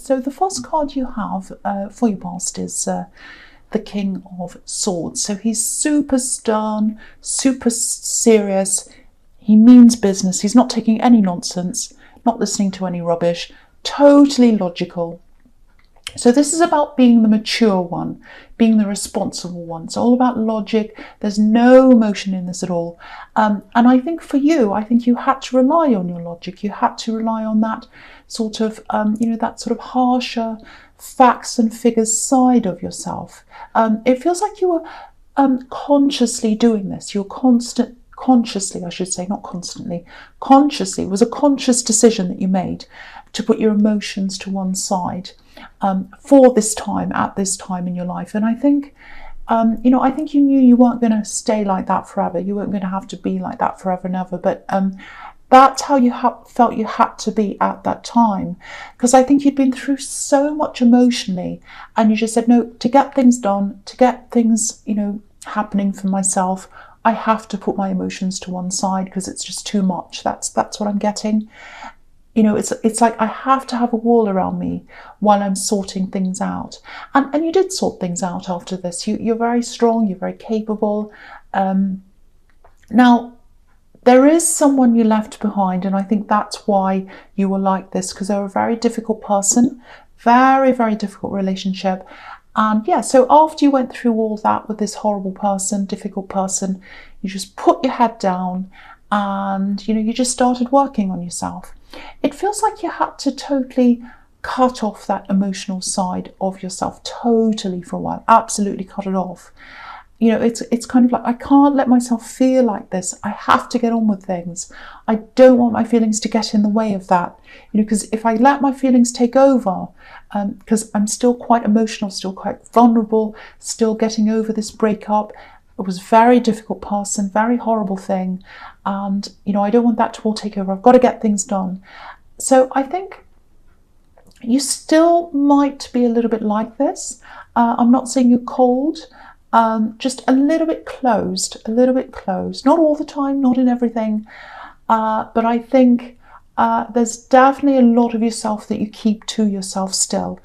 So the first card you have for your past is the King of Swords. So he's super stern, super serious. He means business. He's not taking any nonsense, not listening to any rubbish, totally logical. So this is about being the mature one, being the responsible one. It's all about logic. There's no emotion in this at all. And I think for you, I think you had to rely on your logic. You had to rely on that sort of, that sort of harsher facts and figures side of yourself. It feels like you were consciously doing this. You're consciously, I should say, not constantly, consciously. It was a conscious decision that you made to put your emotions to one side for this time, at this time in your life. And I think, I think you knew you weren't going to stay like that forever. You weren't going to have to be like that forever and ever. But that's how you felt you had to be at that time. Because I think you'd been through so much emotionally, and you just said, no, to get things done, to get things, happening for myself, I have to put my emotions to one side because it's just too much. That's what I'm getting. It's like I have to have a wall around me while I'm sorting things out. And you did sort things out after this. You're very strong, you're very capable. Now, there is someone you left behind, and I think that's why you were like this, because they're a very difficult person, very, very difficult relationship. And yeah, so after you went through all that with this horrible person, difficult person, you just put your head down and, you just started working on yourself. It feels like you had to totally cut off that emotional side of yourself totally for a while, absolutely cut it off. It's kind of like, I can't let myself feel like this. I have to get on with things. I don't want my feelings to get in the way of that. Because if I let my feelings take over, because I'm still quite emotional, still quite vulnerable, still getting over this breakup. It was a very difficult person, very horrible thing. And, I don't want that to all take over. I've got to get things done. So I think you still might be a little bit like this. I'm not saying you're cold, just a little bit closed. Not all the time, not in everything. But I think there's definitely a lot of yourself that you keep to yourself still.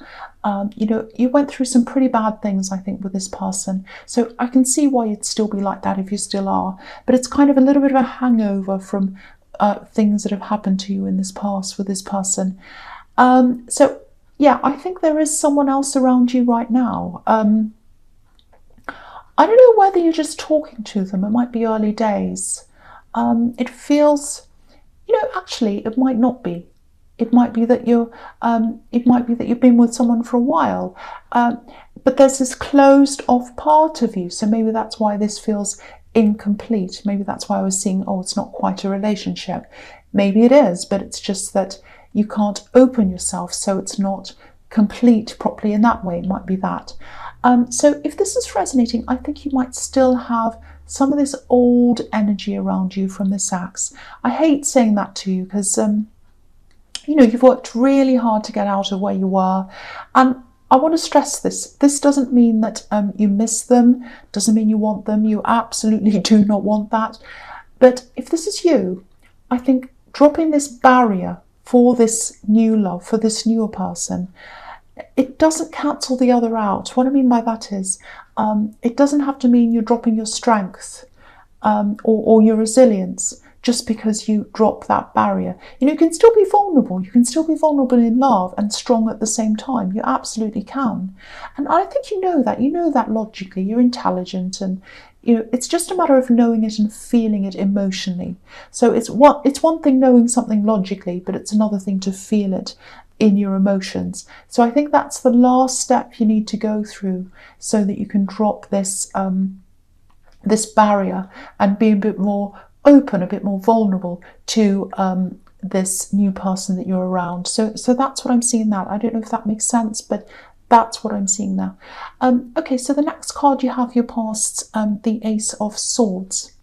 You went through some pretty bad things, I think, with this person. So I can see why you'd still be like that if you still are. But it's kind of a little bit of a hangover from things that have happened to you in this past with this person. So, yeah, I think there is someone else around you right now. I don't know whether you're just talking to them. It might be early days. It feels, actually, it might not be. It might be that you've been with someone for a while, but there's this closed off part of you. So maybe that's why this feels incomplete. Maybe that's why I was seeing, it's not quite a relationship. Maybe it is, but it's just that you can't open yourself, so it's not complete properly in that way. It might be that. So if this is resonating, I think you might still have some of this old energy around you from this ex. I hate saying that to you because you've worked really hard to get out of where you were. And I want to stress this. This doesn't mean that you miss them, doesn't mean you want them. You absolutely do not want that. But if this is you, I think dropping this barrier for this new love, for this newer person, it doesn't cancel the other out. What I mean by that is, it doesn't have to mean you're dropping your strength or your resilience just because you drop that barrier. You can still be vulnerable. You can still be vulnerable in love and strong at the same time. You absolutely can. And I think you know that logically. You're intelligent, and it's just a matter of knowing it and feeling it emotionally. So it's one thing knowing something logically, but it's another thing to feel it in your emotions. So I think that's the last step you need to go through so that you can drop this this barrier and be a bit more open, a bit more vulnerable to this new person that you're around. So that's what I'm seeing that. I don't know if that makes sense, but that's what I'm seeing now. Okay, so the next card you have your past, the Ace of Swords.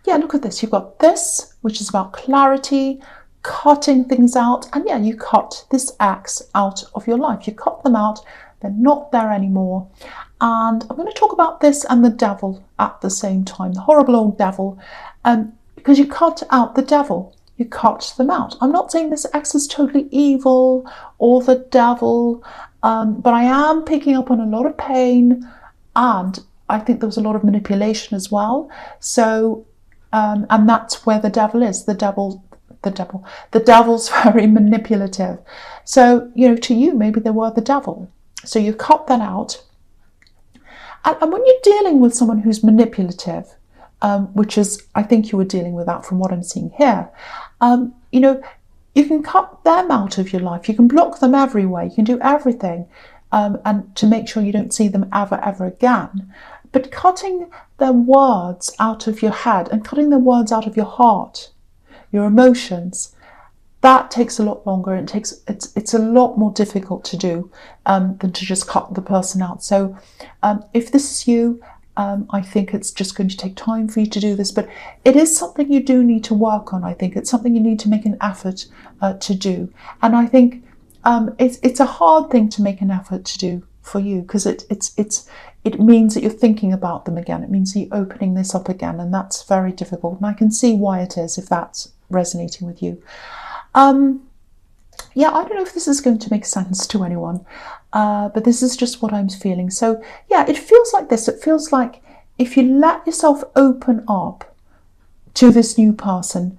Yeah, look at this. You've got this, which is about clarity, cutting things out. And yeah, you cut this ex out of your life. You cut them out. They're not there anymore. And I'm going to talk about this and the devil at the same time, the horrible old devil, because you cut out the devil. you cut them out. I'm not saying this ex is totally evil or the devil, but I am picking up on a lot of pain, and I think there was a lot of manipulation as well. So, and that's where the devil is. The devil's very manipulative. So, to you, maybe they were the devil. So you cut that out. And when you're dealing with someone who's manipulative, which is, I think you were dealing with that from what I'm seeing here, you can cut them out of your life. You can block them everywhere. You can do everything, and to make sure you don't see them ever again. But cutting their words out of your head and cutting their words out of your heart, your emotions, that takes a lot longer, and it's a lot more difficult to do than to just cut the person out. So if this is you, I think it's just going to take time for you to do this, but it is something you do need to work on. I think it's something you need to make an effort to do. And I think it's a hard thing to make an effort to do for you, because it means that you're thinking about them again. It means that you're opening this up again, and that's very difficult. And I can see why it is, if that's resonating with you. Yeah, I don't know if this is going to make sense to anyone, but this is just what I'm feeling. So yeah, it feels like this. It feels like if you let yourself open up to this new person,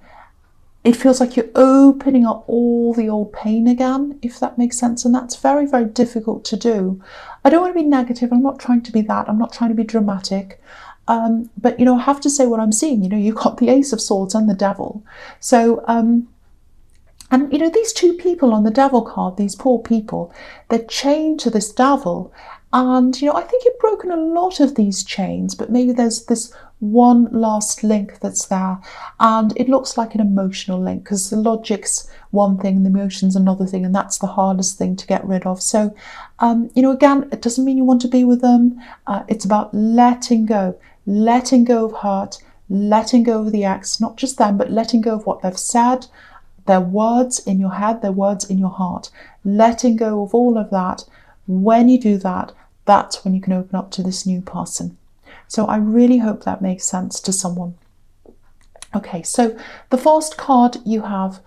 it feels like you're opening up all the old pain again, if that makes sense. And that's very, very difficult to do. I don't want to be negative. I'm not trying to be that. I'm not trying to be dramatic. But, I have to say what I'm seeing. You've got the Ace of Swords and the Devil. So, and, these two people on the Devil card, these poor people, they're chained to this devil. And, I think you've broken a lot of these chains, but maybe there's this one last link that's there. And it looks like an emotional link, because the logic's one thing and the emotion's another thing, and that's the hardest thing to get rid of. So, again, it doesn't mean you want to be with them. It's about letting go of hurt, letting go of the ex, not just them, but letting go of what they've said, their words in your head, their words in your heart, letting go of all of that. When you do that, that's when you can open up to this new person. So I really hope that makes sense to someone. Okay, so the first card you have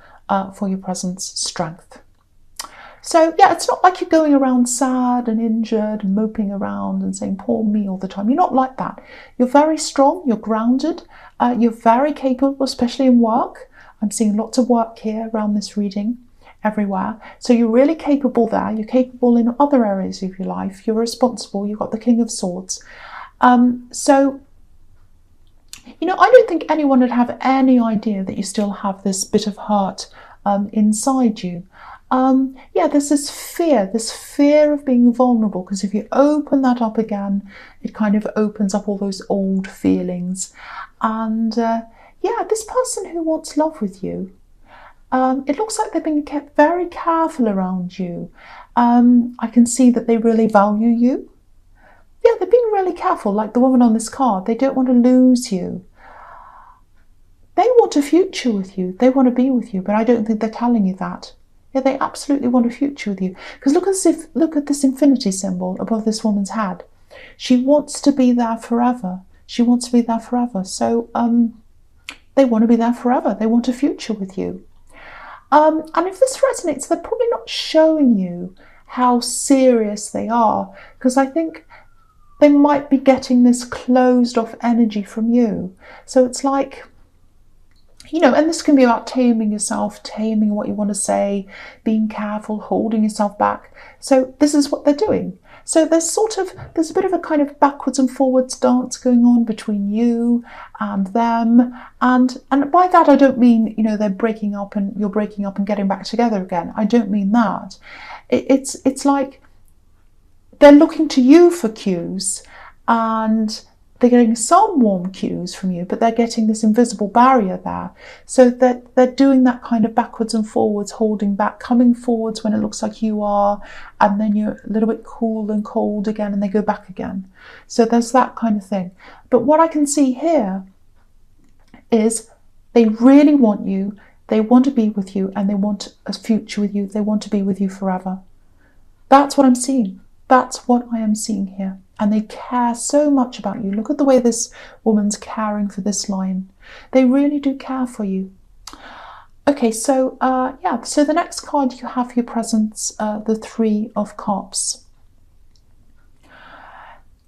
for your presence, Strength. So yeah, it's not like you're going around sad and injured and moping around and saying, poor me, all the time. You're not like that. You're very strong, you're grounded, you're very capable, especially in work. I'm seeing lots of work here around this reading, everywhere. So you're really capable there. You're capable in other areas of your life. You're responsible. You've got the King of Swords. So, I don't think anyone would have any idea that you still have this bit of hurt inside you. Yeah, there's this fear of being vulnerable, because if you open that up again, it kind of opens up all those old feelings. And yeah, this person who wants love with you, it looks like they've been kept very careful around you. I can see that they really value you. Yeah, they're being really careful, like the woman on this card. They don't want to lose you. They want a future with you. They want to be with you, but I don't think they're telling you that. Yeah, they absolutely want a future with you. Because look at this infinity symbol above this woman's head. She wants to be there forever. She wants to be there forever. So they want to be there forever. They want a future with you. And if this resonates, they're probably not showing you how serious they are, because I think they might be getting this closed off energy from you. So it's like, and this can be about taming yourself, taming what you want to say, being careful, holding yourself back. So this is what they're doing. So there's a bit of a kind of backwards and forwards dance going on between you and them. And by that, I don't mean, they're breaking up and you're breaking up and getting back together again. I don't mean that. It's like they're looking to you for cues, and they're getting some warm cues from you, but they're getting this invisible barrier there. So that they're doing that kind of backwards and forwards, holding back, coming forwards when it looks like you are, and then you're a little bit cool and cold again, and they go back again. So there's that kind of thing. But what I can see here is they really want you, they want to be with you, and they want a future with you. They want to be with you forever. That's what I'm seeing. That's what I am seeing here. And they care so much about you. Look at the way this woman's caring for this lion. They really do care for you. Okay, so yeah, so the next card you have for your presents, the Three of Cups.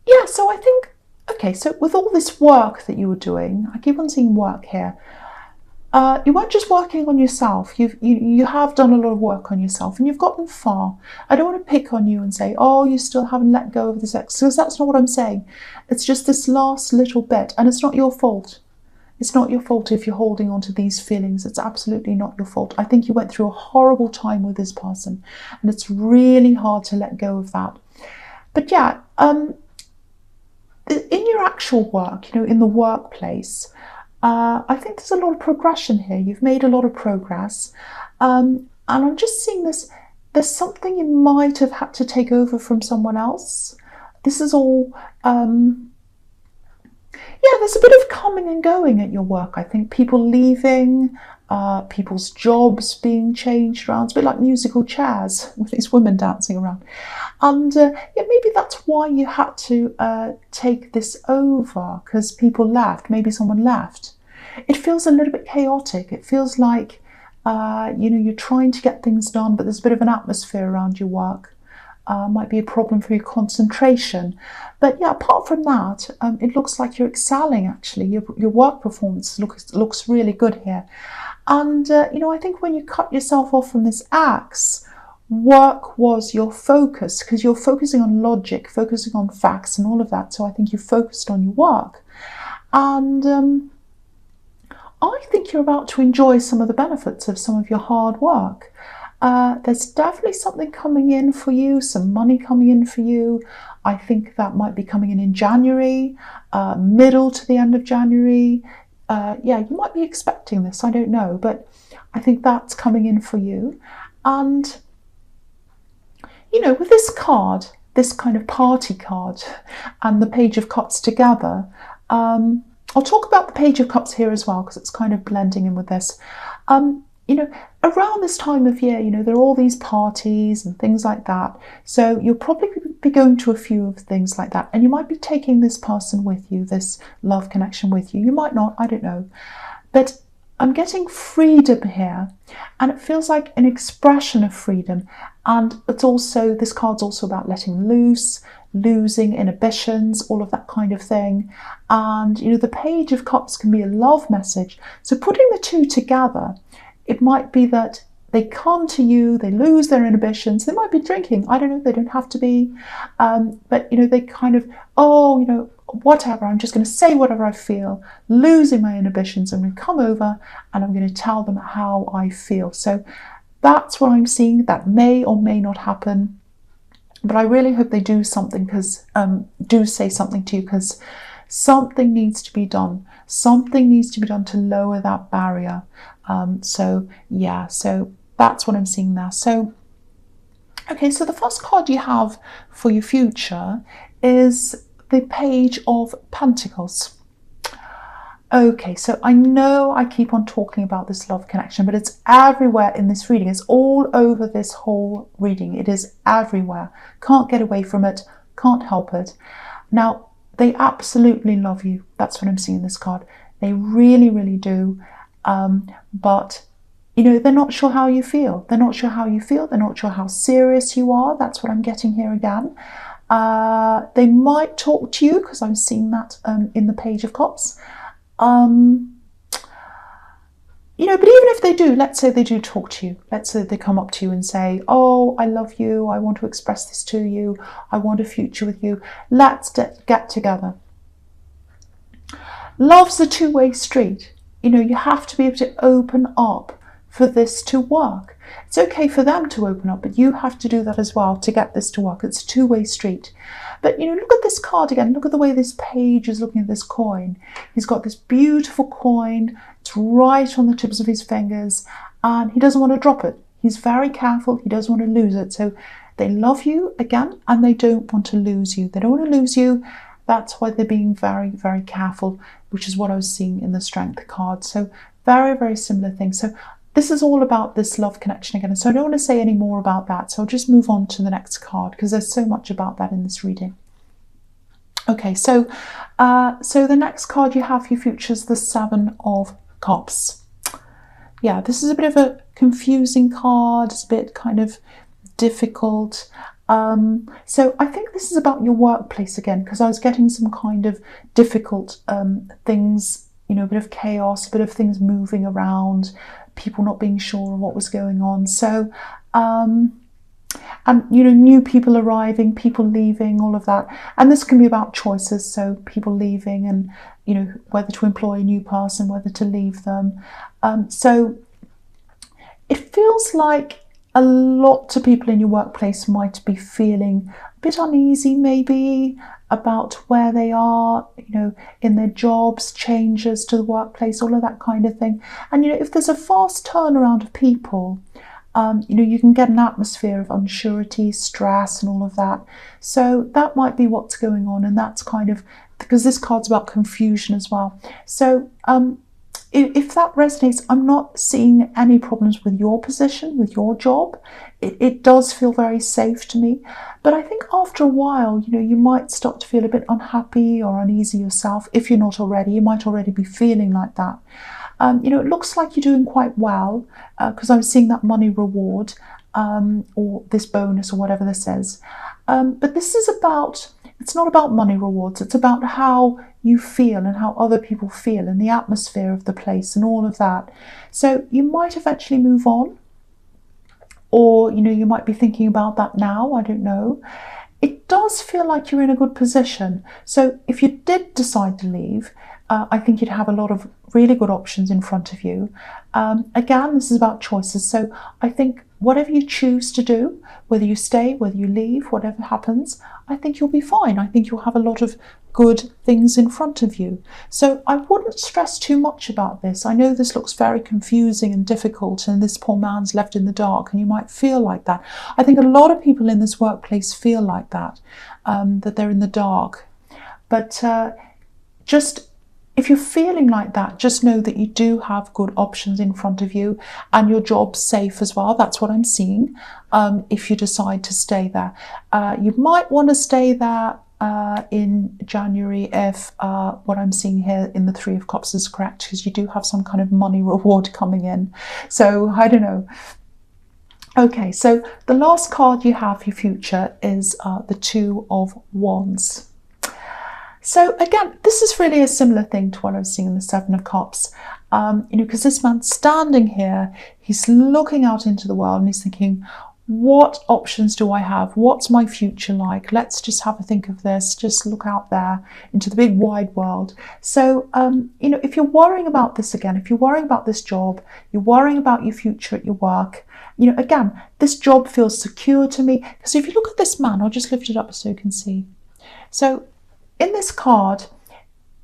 Yeah, so I think, okay, so with all this work that you were doing, I keep on seeing work here. You weren't just working on yourself. You have done a lot of work on yourself, and you've gotten far. I don't want to pick on you and say, "Oh, you still haven't let go of this ex," because that's not what I'm saying. It's just this last little bit, and it's not your fault. It's not your fault if you're holding on to these feelings. It's absolutely not your fault. I think you went through a horrible time with this person, and it's really hard to let go of that. But yeah, in your actual work, in the workplace, I think there's a lot of progression here. You've made a lot of progress. And I'm just seeing this, there's something you might have had to take over from someone else. This is all, yeah, there's a bit of coming and going at your work. I think people leaving, people's jobs being changed around. It's a bit like musical chairs with these women dancing around. And yeah, maybe that's why you had to take this over, because people left. Maybe someone left. It feels a little bit chaotic. It feels like you're trying to get things done, but there's a bit of an atmosphere around your work. Might be a problem for your concentration. But yeah, apart from that, it looks like you're excelling, actually. Your work performance looks really good here. And, I think when you cut yourself off from this axe, work was your focus, because you're focusing on logic, focusing on facts and all of that. So I think you focused on your work. And I think you're about to enjoy some of the benefits of some of your hard work. There's definitely something coming in for you, some money coming in for you. I think that might be coming in January, middle to the end of January. Yeah, you might be expecting this, I don't know, but I think that's coming in for you. And, with this card, this kind of party card and the Page of Cups together, I'll talk about the Page of Cups here as well, because it's kind of blending in with this. Around this time of year, there are all these parties and things like that. So you'll probably be going to a few of things like that. And you might be taking this person with you, this love connection with you. You might not, I don't know. But I'm getting freedom here. And it feels like an expression of freedom. And this card's also about letting loose, losing inhibitions, all of that kind of thing. And, the Page of Cups can be a love message. So putting the two together, it might be that they come to you, they lose their inhibitions. They might be drinking. I don't know. They don't have to be. But, they kind of, whatever. I'm just going to say whatever I feel, losing my inhibitions. I'm going to come over and I'm going to tell them how I feel. So that's what I'm seeing. That may or may not happen. But I really hope they do something, do say something to you, because something needs to be done. Something needs to be done to lower that barrier. So that's what I'm seeing there. So, okay, so the first card you have for your future is the Page of Pentacles. Okay, so I know I keep on talking about this love connection, but it's everywhere in this reading. It's all over this whole reading. It is everywhere. Can't get away from it. Can't help it. Now, they absolutely love you. That's what I'm seeing in this card. They really, really do. But, they're not sure how you feel. They're not sure how you feel. They're not sure how serious you are. That's what I'm getting here again. They might talk to you, because I'm seeing that in the Page of Cups. But even if they do, let's say they do talk to you. Let's say they come up to you and say, "Oh, I love you. I want to express this to you. I want a future with you. Let's get together." Love's a two-way street. You have to be able to open up for this to work. It's okay for them to open up, but you have to do that as well to get this to work. It's a two-way street. But, look at this card again. Look at the way this page is looking at this coin. He's got this beautiful coin. It's right on the tips of his fingers, and he doesn't want to drop it. He's very careful. He doesn't want to lose it. So they love you again, and they don't want to lose you. They don't want to lose you. That's why they're being very, very careful, which is what I was seeing in the Strength card. So very, very similar things. So this is all about this love connection again. So I don't want to say any more about that. So I'll just move on to the next card, because there's so much about that in this reading. Okay, so the next card you have for your future is the Seven of Cups. yeah, this is a bit of a confusing card. It's a bit kind of difficult. So I think this is about your workplace again, because I was getting some kind of difficult things, you know, a bit of chaos, a bit of things moving around, people not being sure of what was going on. So, and, you know, new people arriving, people leaving, all of that. And this can be about choices, so people leaving and, you know, whether to employ a new person, whether to leave them. So it feels like a lot of people in your workplace might be feeling a bit uneasy, maybe, about where they are, you know, in their jobs, changes to the workplace, all of that kind of thing. And, you know, if there's a fast turnaround of people, you know, you can get an atmosphere of unsurety, stress, and all of that. So that might be what's going on, and that's kind of, because this card's about confusion as well. So if that resonates, I'm not seeing any problems with your position, with your job. It does feel very safe to me. But I think after a while, you know, you might start to feel a bit unhappy or uneasy yourself. If you're not already, you might already be feeling like that. You know, it looks like you're doing quite well, because I'm seeing that money reward, or this bonus or whatever this is. But this is about, it's not about money rewards. It's about how you feel and how other people feel and the atmosphere of the place and all of that. So you might eventually move on, or, you know, you might be thinking about that now. I don't know. It does feel like you're in a good position. So if you did decide to leave, I think you'd have a lot of really good options in front of you. Again, this is about choices. So I think whatever you choose to do, whether you stay, whether you leave, whatever happens, I think you'll be fine. I think you'll have a lot of good things in front of you. So I wouldn't stress too much about this. I know this looks very confusing and difficult, and this poor man's left in the dark, and you might feel like that. I think a lot of people in this workplace feel like that, that they're in the dark. But just, if you're feeling like that, just know that you do have good options in front of you, and your job's safe as well. That's what I'm seeing, if you decide to stay there. You might want to stay there in January if what I'm seeing here in the Three of Cups is correct, because you do have some kind of money reward coming in. So I don't know. Okay, so the last card you have for your future is the Two of Wands. So again, this is really a similar thing to what I was seeing in the Seven of Cups. You know, because this man's standing here, he's looking out into the world and he's thinking, what options do I have? What's my future like? Let's just have a think of this. Just look out there into the big wide world. So, you know, if you're worrying about this again, if you're worrying about this job, you're worrying about your future at your work, you know, again, this job feels secure to me. Because if you look at this man, I'll just lift it up so you can see. So in this card,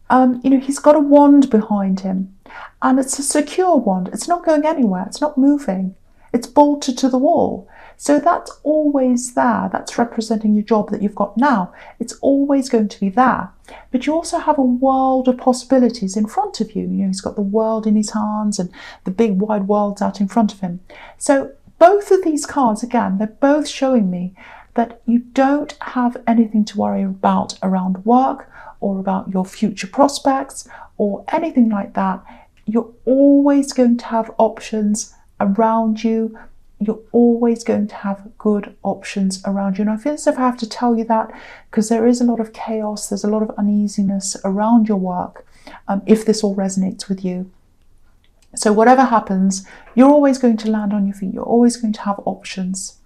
you know, he's got a wand behind him, and it's a secure wand. It's not going anywhere. It's not moving. It's bolted to the wall. So that's always there. That's representing your job that you've got now. It's always going to be there. But you also have a world of possibilities in front of you. You know, he's got the world in his hands and the big wide world's out in front of him. So both of these cards, again, they're both showing me that you don't have anything to worry about around work or about your future prospects or anything like that. You're always going to have options around you. You're always going to have good options around you. And I feel as if I have to tell you that because there is a lot of chaos, there's a lot of uneasiness around your work, if this all resonates with you. So whatever happens, you're always going to land on your feet. You're always going to have options.